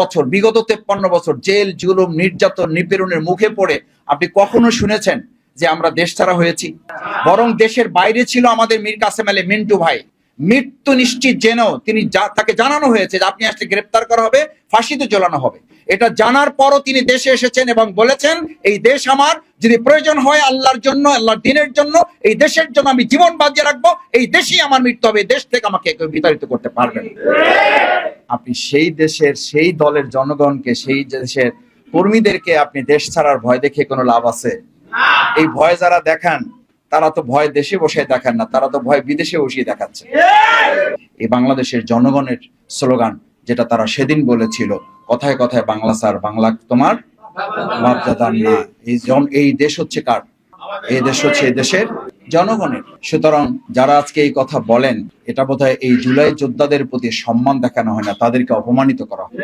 বছর, বিগত 53 বছর জেল, জুলুম, নির্যাতন, নিপীড়নের মুখে পড়ে আপনি কখনো শুনেছেন যে আমরা দেশ ছাড়া হয়েছি? বরং দেশের বাইরে ছিল আমাদের মীর কাসেম আলী মিন্টু ভাই। মৃত্যু নিশ্চিত জেনেও তাকে জানানো হয়েছে যে আপনি আসলে গ্রেপ্তার করা হবে, ফাঁসিতে ঝোলানো হবে। এটা জানার পরও তিনি দেশে এসেছেন এবং বলেছেন এই দেশ আমার, যদি প্রয়োজন হয় আল্লাহর জন্য, আল্লাহর দ্বীনের জন্য, এই দেশের জন্য আমি জীবন বাজিয়ে রাখবো, এই দেশেই আমার মৃত্যু হবে, এই দেশ থেকে আমাকে কেউ বিতাড়িত করতে পারবে না। আপনি সেই দেশের, সেই দলের জনগণকে, সেই দেশের কর্মীদেরকে আপনি দেশ ছাড়ার ভয় দেখে কোনো লাভ আছে? এই ভয় যারা দেখান তারা তো ভয় দেশে বসে দেখান না, তারা তো ভয় বিদেশে বসিয়ে দেখাচ্ছে। এই বাংলাদেশের জনগণের স্লোগান, যেটা তারা সেদিন বলেছিল, কথায় কথায় বাংলা স্যার, বাংলা তোমার মর্যাদার না। এই দেশ হচ্ছে কার? এই দেশ হচ্ছে এই দেশের জনগণের। সুতরাং যারা আজকে এই কথা বলেন, এটা বোধহয় এই জুলাই যোদ্ধাদের প্রতি সম্মান দেখানো হয় না, তাদেরকে অপমানিত করা হয়।